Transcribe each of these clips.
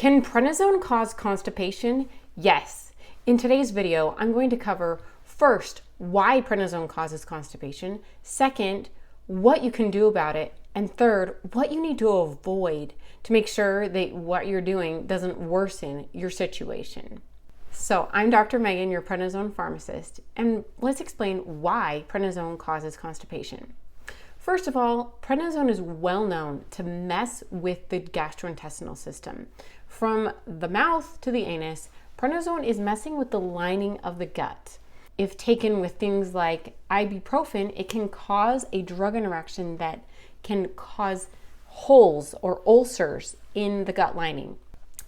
Can prednisone cause constipation? Yes. In today's video, I'm going to cover first, why prednisone causes constipation, second, what you can do about it, and third, what you need to avoid to make sure that what you're doing doesn't worsen your situation. So I'm Dr. Megan, your prednisone pharmacist, and let's explain why prednisone causes constipation. First of all, prednisone is well known to mess with the gastrointestinal system. From the mouth to the anus, prednisone is messing with the lining of the gut. If taken with things like ibuprofen, it can cause a drug interaction that can cause holes or ulcers in the gut lining.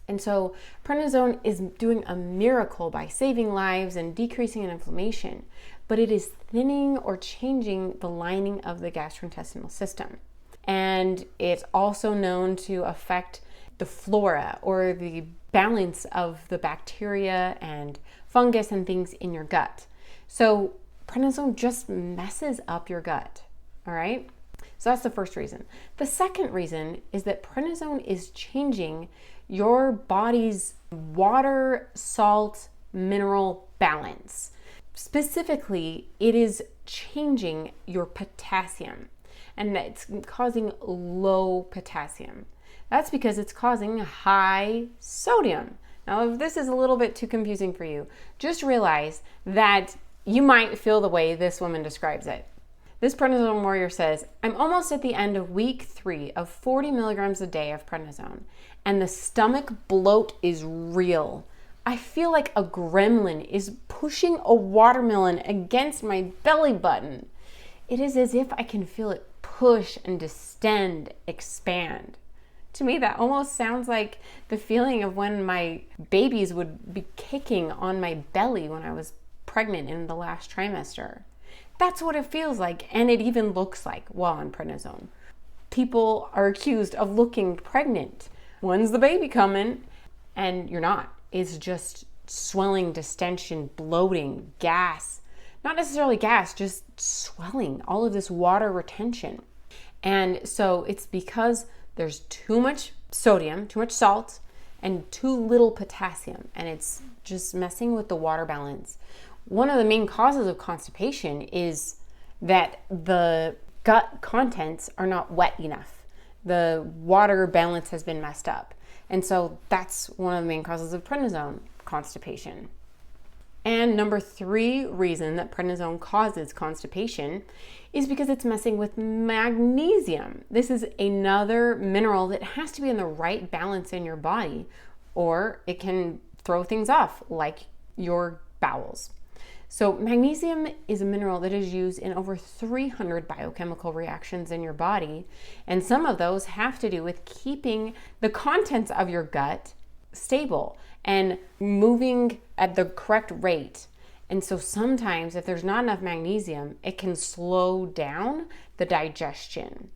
And so prednisone is doing a miracle by saving lives and decreasing inflammation, but it is thinning or changing the lining of the gastrointestinal system. And it's also known to affect the flora or the balance of the bacteria and fungus and things in your gut. So prednisone just messes up your gut, all right? So that's the first reason. The second reason is that prednisone is changing your body's water, salt, mineral balance. Specifically, it is changing your potassium, and it's causing low potassium. That's because it's causing high sodium. Now, if this is a little bit too confusing for you, just realize that you might feel the way this woman describes it. This prednisone warrior says, I'm almost at the end of week 3 of 40 milligrams a day of prednisone, and the stomach bloat is real. I feel like a gremlin is pushing a watermelon against my belly button. It is as if I can feel it push and distend, expand. To me, that almost sounds like the feeling of when my babies would be kicking on my belly when I was pregnant in the last trimester. That's what it feels like, and it even looks like while on prednisone. People are accused of looking pregnant. When's the baby coming? And you're not. It's just swelling, distension, bloating, gas. Not necessarily gas, just swelling, all of this water retention. And so it's because there's too much sodium, too much salt, and too little potassium, and it's just messing with the water balance. One of the main causes of constipation is that the gut contents are not wet enough. The water balance has been messed up. And so that's one of the main causes of prednisone, constipation. And number 3 reason that prednisone causes constipation is because it's messing with magnesium. This is another mineral that has to be in the right balance in your body, or it can throw things off, like your bowels. So magnesium is a mineral that is used in over 300 biochemical reactions in your body, and some of those have to do with keeping the contents of your gut stable and moving at the correct rate. And so sometimes if there's not enough magnesium, it can slow down the digestion.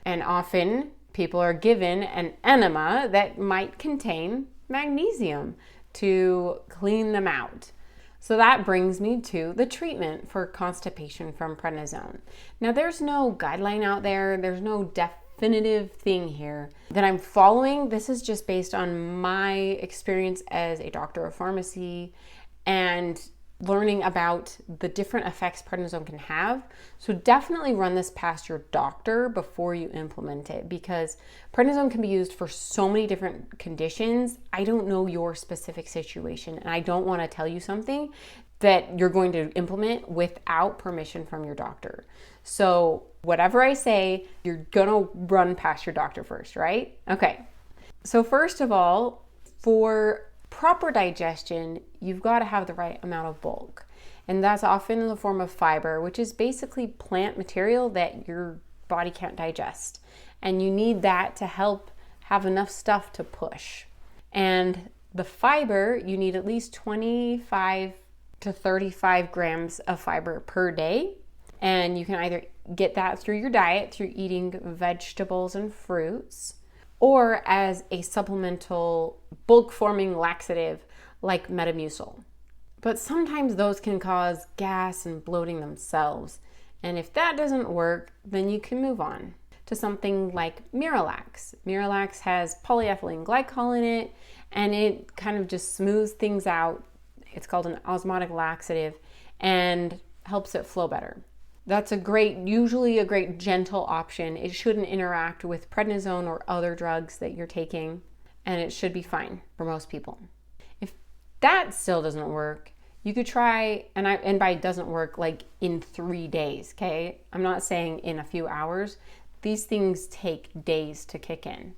And often people are given an enema that might contain magnesium to clean them out. So that brings me to the treatment for constipation from prednisone. Now, there's no guideline out there. There's no definitive thing here that I'm following. This is just based on my experience as a doctor of pharmacy and learning about the different effects prednisone can have. So definitely run this past your doctor before you implement it, because prednisone can be used for so many different conditions. I don't know your specific situation, and I don't want to tell you something that you're going to implement without permission from your doctor. So whatever I say, you're gonna run past your doctor first, right? Okay. So first of all, for proper digestion, you've got to have the right amount of bulk. And that's often in the form of fiber, which is basically plant material that your body can't digest. And you need that to help have enough stuff to push. And the fiber, you need at least 25 to 35 grams of fiber per day. And you can either get that through your diet, through eating vegetables and fruits, or as a supplemental bulk-forming laxative like Metamucil. But sometimes those can cause gas and bloating themselves. And if that doesn't work, then you can move on. to something like Miralax. Miralax has polyethylene glycol in it, and it kind of just smooths things out. It's called an osmotic laxative and helps it flow better. That's usually a great gentle option. It shouldn't interact with prednisone or other drugs that you're taking, and it should be fine for most people. If that still doesn't work, you could try, and by doesn't work, like in 3 days, okay? I'm not saying in a few hours. These things take days to kick in.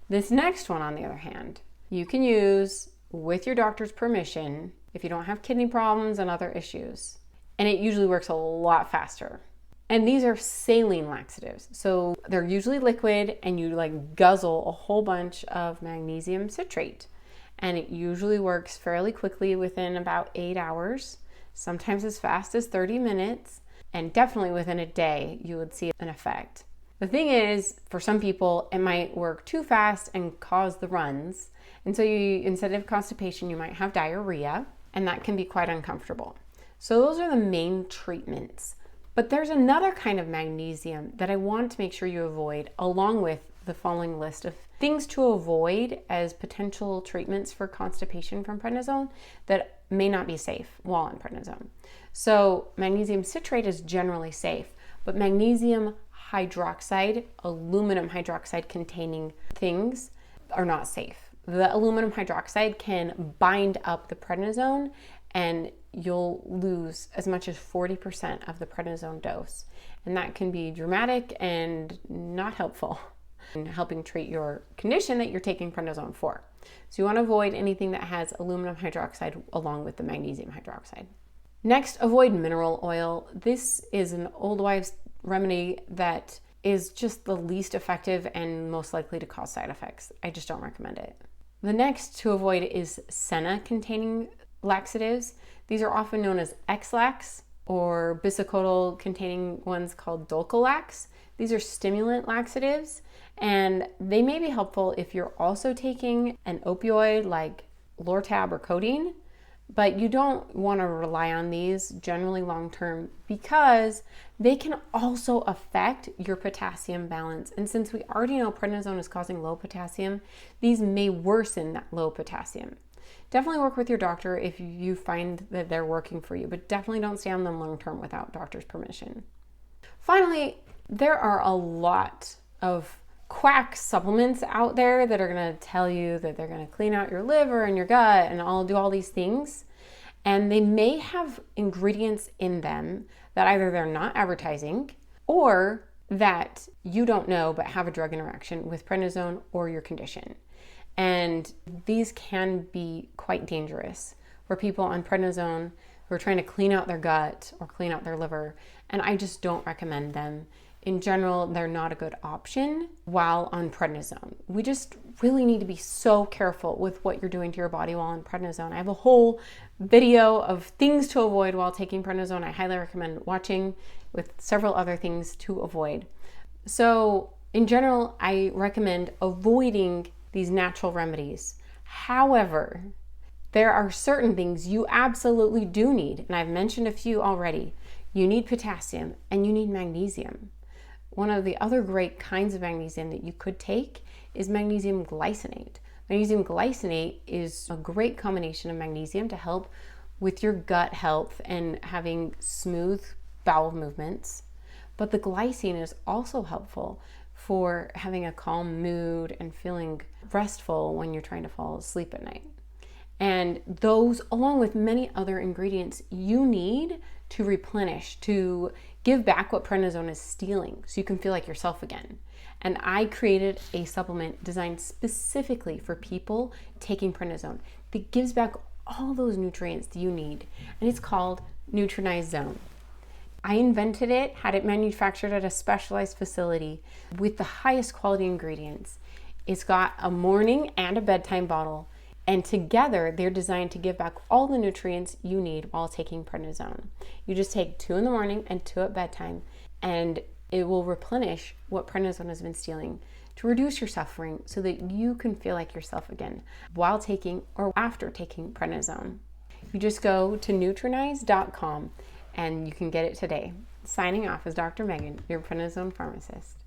This next one, on the other hand, you can use with your doctor's permission if you don't have kidney problems and other issues. And it usually works a lot faster. And these are saline laxatives. So they're usually liquid, and you like guzzle a whole bunch of magnesium citrate. And it usually works fairly quickly within about 8 hours, sometimes as fast as 30 minutes, and definitely within a day you would see an effect. The thing is, for some people, it might work too fast and cause the runs. And so instead of constipation, you might have diarrhea, and that can be quite uncomfortable. So those are the main treatments. But there's another kind of magnesium that I want to make sure you avoid, along with the following list of things to avoid as potential treatments for constipation from prednisone that may not be safe while on prednisone. So magnesium citrate is generally safe, but magnesium hydroxide, aluminum hydroxide containing things are not safe. The aluminum hydroxide can bind up the prednisone, and you'll lose as much as 40% of the prednisone dose. And that can be dramatic and not helpful in helping treat your condition that you're taking prednisone for. So you want to avoid anything that has aluminum hydroxide along with the magnesium hydroxide. Next, avoid mineral oil. This is an old wives' remedy that is just the least effective and most likely to cause side effects. I just don't recommend it. The next to avoid is senna-containing laxatives. These are often known as X-Lax, or bisacodyl-containing ones called Dulcolax. These are stimulant laxatives, and they may be helpful if you're also taking an opioid like Lortab or codeine, but you don't want to rely on these generally long-term because they can also affect your potassium balance. And since we already know prednisone is causing low potassium, these may worsen that low potassium. Definitely work with your doctor if you find that they're working for you, but definitely don't stay on them long-term without doctor's permission. Finally, there are a lot of quack supplements out there that are going to tell you that they're going to clean out your liver and your gut and do all these things. And they may have ingredients in them that either they're not advertising or that you don't know but have a drug interaction with prednisone or your condition. And these can be quite dangerous for people on prednisone who are trying to clean out their gut or clean out their liver. And I just don't recommend them. In general, they're not a good option while on prednisone. We just really need to be so careful with what you're doing to your body while on prednisone. I have a whole video of things to avoid while taking prednisone. I highly recommend watching, with several other things to avoid. So in general, I recommend avoiding these natural remedies. However, there are certain things you absolutely do need, and I've mentioned a few already. You need potassium and you need magnesium. One of the other great kinds of magnesium that you could take is magnesium glycinate. Magnesium glycinate is a great combination of magnesium to help with your gut health and having smooth bowel movements. But the glycine is also helpful for having a calm mood and feeling restful when you're trying to fall asleep at night. And those, along with many other ingredients, you need to replenish, to give back what prednisone is stealing so you can feel like yourself again. And I created a supplement designed specifically for people taking prednisone that gives back all those nutrients that you need. And it's called Nutranize Zone. I invented it, had it manufactured at a specialized facility with the highest quality ingredients. It's got a morning and a bedtime bottle, and together they're designed to give back all the nutrients you need while taking prednisone. You just take 2 in the morning and 2 at bedtime, and it will replenish what prednisone has been stealing to reduce your suffering so that you can feel like yourself again while taking or after taking prednisone. You just go to Nutranize.com and you can get it today. Signing off is Dr. Megan, your prednisone pharmacist.